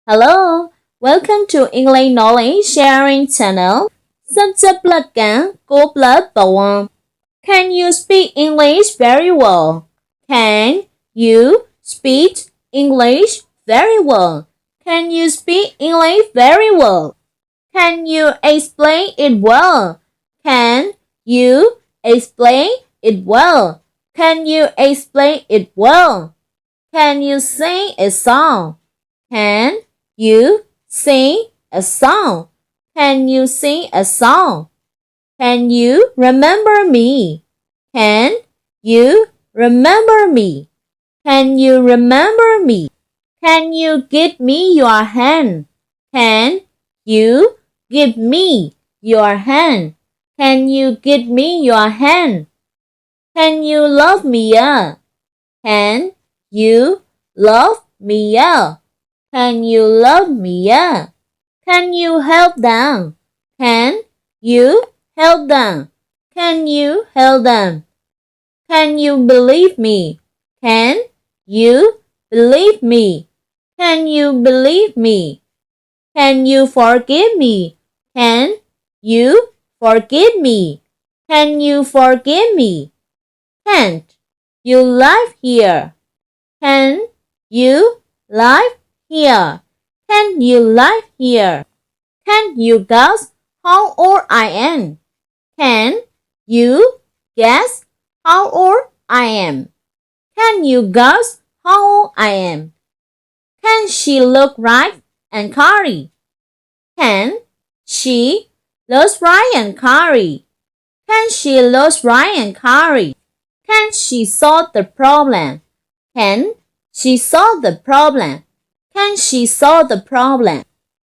Hello, welcome to English Knowledge Sharing Channel. Subject là cả, code là bầu. Can you speak English very well? Can you speak English very well? Can you speak English very well? Can you explain it well? Can you explain it well? Can you explain it well? Can you sing a song? Can you sing a song? Can you sing a song? Can you remember me? Can you remember me? Can you remember me? Can you give me your hand? Can you give me your hand? Can you give me your hand? Can you love me? Can you love me? Can you love me? Can you help them? Can you help them? Can you help them? Can you believe me? Can you believe me? Can you believe me? Can you forgive me? Can you forgive me? Can you forgive me? Can't you live here? Can you live here? Can you live here? Can you guess how old I am? Can you guess how old I am? Can you guess how old I am? Can she look right and curly? Can she look right and curly? Can she look right and curly? Can she solve the problem? Can she solve the problem? Can she solve the problem?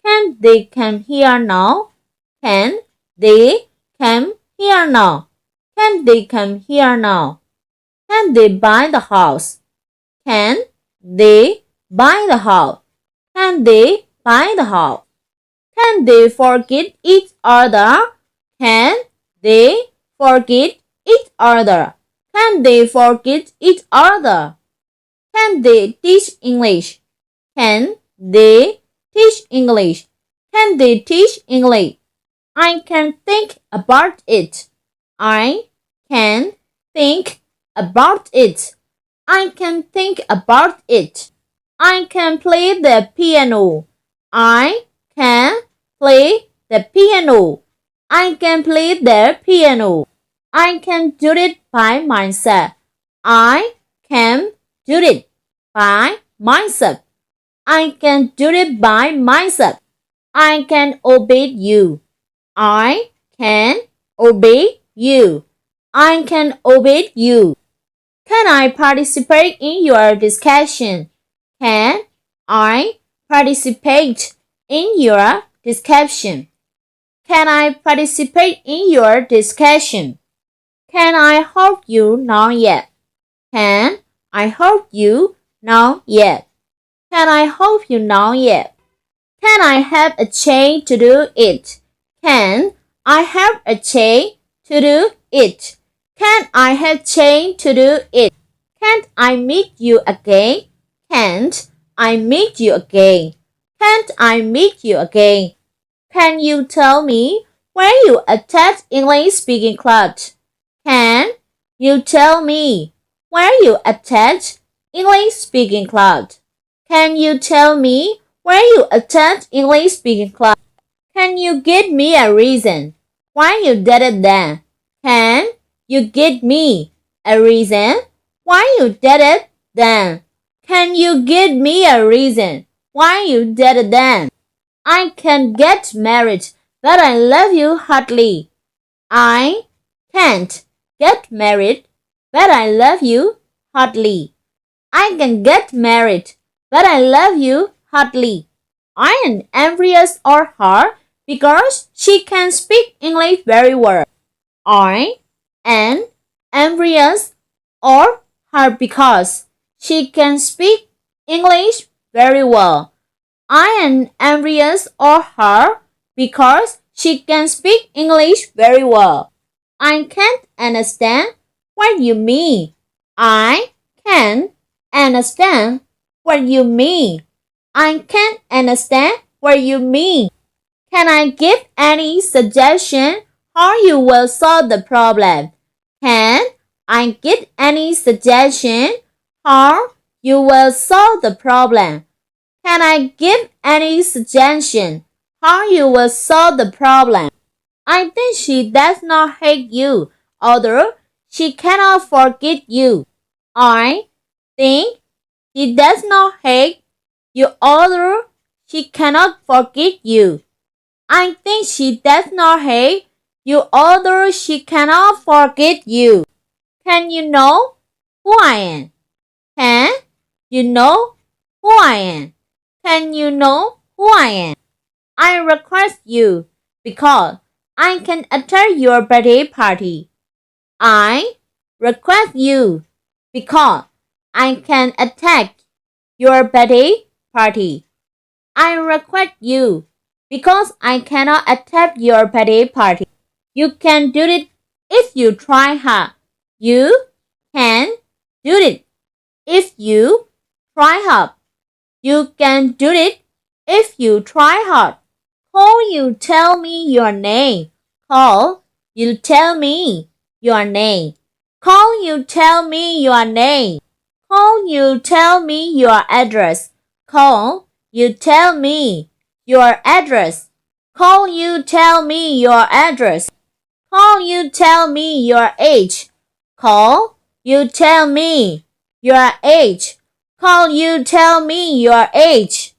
Can they come here now? Can they come here now? Can they come here now? Can they buy the house? Can they buy the house? Can they buy the house? Can they forget each other? Can they forget each other? Can they forget each other? Can they teach English? Can they teach English? Can they teach English? I can think about it. I can think about it. I can think about it. I can play the piano. I can play the piano. I can play the piano. I can do it by myself. I can do it by myself. I can do it by myself. I can obey you. I can obey you. I can obey you. Can I participate in your discussion? Can I participate in your discussion? Can I participate in your discussion? Can I help you now yet? Can I help you now yet? Can I help you now yet? Can I have a chain to do it? Can I have a chain to do it? Can I have chain to do it? Can't I meet you again? Can't I meet you again? Can't I meet you again? Can you tell me where you attend English speaking club? Can you tell me where you attend English speaking club? Can you tell me where you attend English speaking club? Can you give me a reason why you did it then? Can you give me a reason why you did it then? Can you give me a reason why you did it then? I can get married, but I love you hardly. I can't get married, but I love you hardly. I can get married, but I love you hardly. I am envious of her because she can speak English very well. I am envious of her because she can speak English very well. I am envious of her because she can speak English very well. I can't understand what you mean. I can't understand what you mean. I can't understand what you mean. Can I give any suggestion how you will solve the problem? Can I give any suggestion how you will solve the problem? Can I give any suggestion how you will solve the problem? I think she does not hate you, although she cannot forget you. I think she does not hate you, although she cannot forget you. I think she does not hate you, although she cannot forget you. Can you know who I am? Can you know who I am? Can you know who I am? I request you because I can attend your birthday party. I request you because I can attend your birthday party. I request you because I cannot attend your birthday party. You can do it if you try hard. You can do it if you try hard. You can do it if you try hard. Call you tell me your name. Call you tell me your name. Call you tell me your name. Call you tell me your address. Call you tell me your address. Call you tell me your address. Call you tell me your age. Call you tell me your age. Call you tell me your age.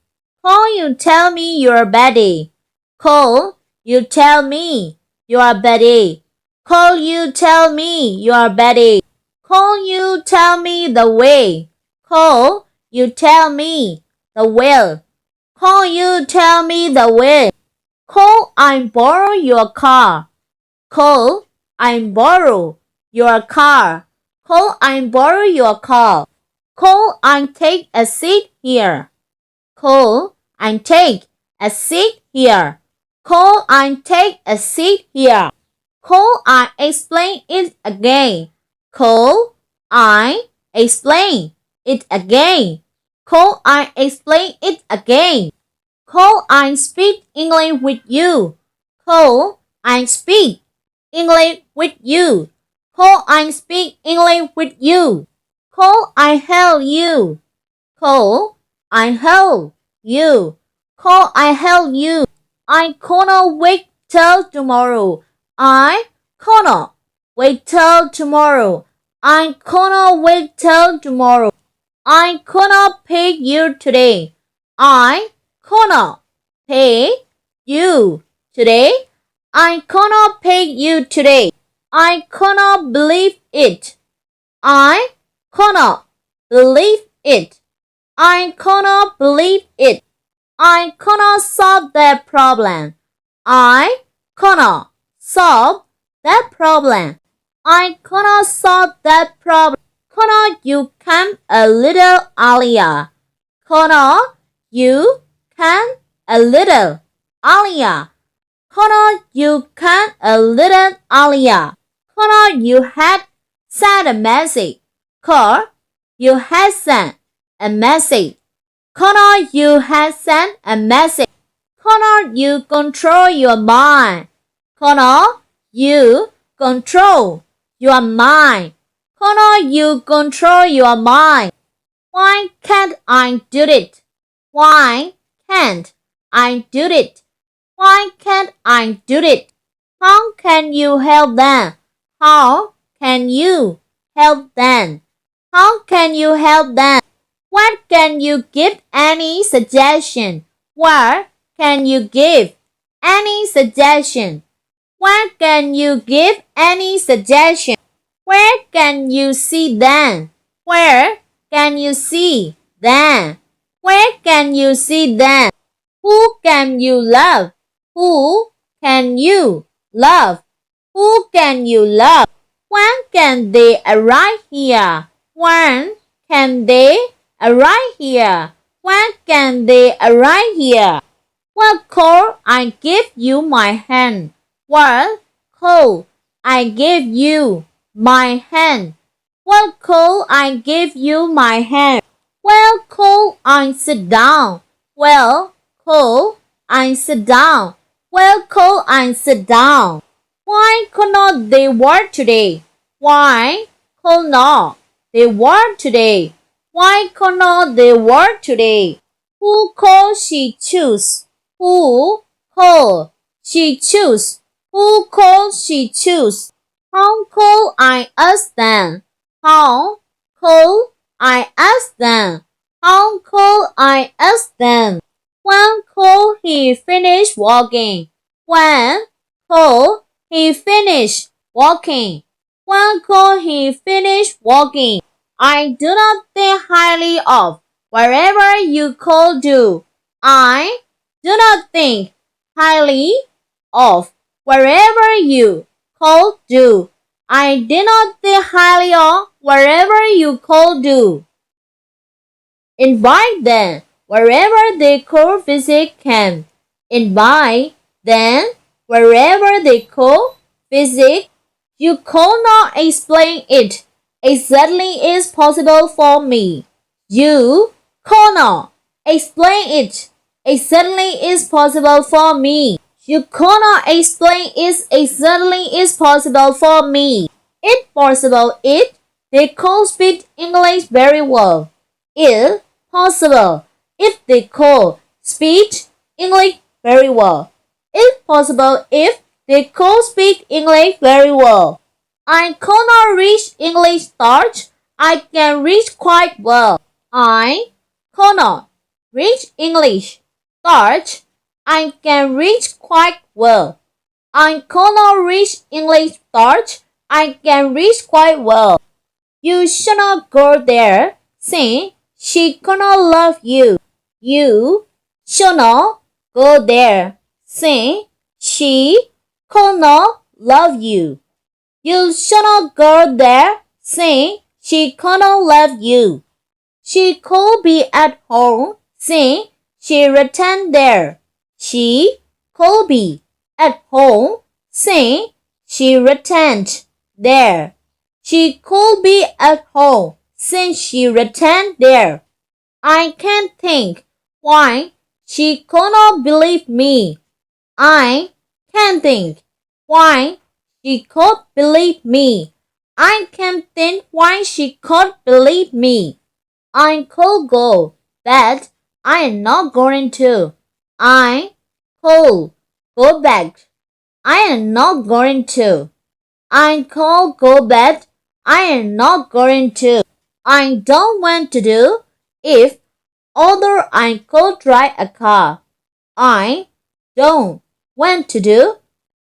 Call you tell me your body. Call you tell me your body. Call you tell me your body. Call you tell me the way. Call you tell me the way. Call you tell me the way. Call I borrow your car. Call I borrow your car. Call I borrow your car. Call I take a seat here. Call I take a seat here. Call I take a seat here. Call I explain it again. Call I explain it again. Call I explain it again. Call I speak English with you. Call I speak English with you. Call I speak English with you. Call I help you. Call I help you. Call I help you. I cannot wait till tomorrow. I cannot wait till tomorrow. I cannot wait till tomorrow. I cannot pay you today. I cannot pay you today. I cannot pay you today. I cannot believe it. I cannot believe it. I cannot believe it. I cannot solve that problem. I cannot solve that problem. I cannot solve that problem. Cannot you come a little earlier? Cannot you come a little earlier? Cannot you come a little earlier? Cannot you had sent a message? Cannot you had sent a message? Cannot you had sent a message? Cannot you control your mind? Cannot you control your mind? Cannot you control your mind? Why can't I do it? Why can't I do it? Why can't I do it? How can you help them? How can you help them? How can you help them? What can you give any suggestion? What can you give any suggestion? What can you give any suggestion? Where can you see them? Where can you see them? Where can you see them? Who can you love? Who can you love? Who can you love? When can they arrive here? When can they arrive here? When can they arrive here? What call I give you my hand? What call I give you my hand? What call I give you my hand? Well, call I sit down? Well, call and sit down. Well, call and sit down. Why could not they work today? Why could not they work today? Why could not they work today? Who called she choose? Who called she choose? Who called she choose? How could I ask them? How could I ask them? How could I ask them? When could he finish walking? When could he finish walking? When could he finish walking? I do not think highly of wherever you could do. I do not think highly of wherever you could do. I did not think highly of wherever you could do. Invite them wherever they could visit camp. Invite them wherever they could visit. You could not explain it. Exactly is possible for me. You could not explain it. Exactly is possible for me. You could not explain it. Exactly is possible for me. It possible it. They could speak English very well. It possible if they could speak English very well. It's possible if they could speak English very well. I cannot reach English start. I can reach quite well. I cannot reach English start. I can reach quite well. I cannot reach English start. I can reach quite well. You should not go there, since she cannot love you. You should not go there, since she cannot love you. You should not go there, since she cannot love you. She could be at home, since she returned there. She could be at home, since she returned there. She could be at home, since she returned there. I can't think why she could not believe me. I can't think why she could believe me. I can't think why she could believe me. I could go, but I am not going to. I could go back. I am not going to. I could go back. I am not going to. I don't want to do if although I could drive a car. I don't want to do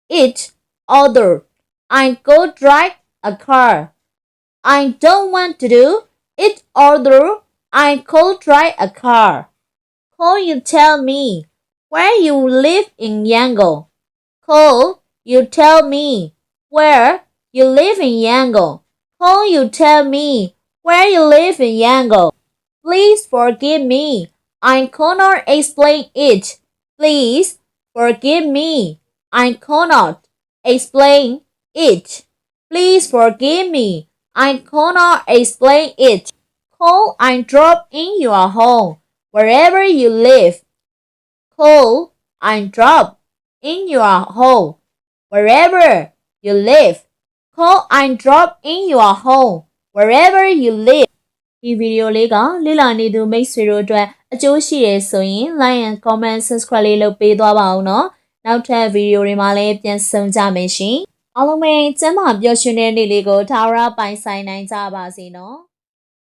it although I could drive a car. I don't want to do it although I could drive a car. Could you tell me where you live in Yangon? Could you tell me where you live in Yangon? Could you tell me where you live in Yangon? Please forgive me. I cannot explain it. Please forgive me. I cannot explain it. Please forgive me. I cannot explain it. Call and drop in your home wherever you live. Call and drop in your home wherever you live. Call and drop in your home wherever you live. ဒီဗီဒီယိုလေးကလေ့လာနေသူမိတ်ဆွေတို့အတွက်အကျိုးရှိတယ်ဆိုရင် like and comment subscribe လေးလုပ်ပေးသွားပါအောင်နော်နောက်ထပ်ဗီဒီယိုတွေမှာလည်းပြန်ဆုံကြမယ်ရှင်အားလုံးပဲကျမ်းမာပျော်ရွှင်တဲ့နေ့လေးကိုထာဝရပိုင်ဆိုင်နိုင်ကြပါစေနော်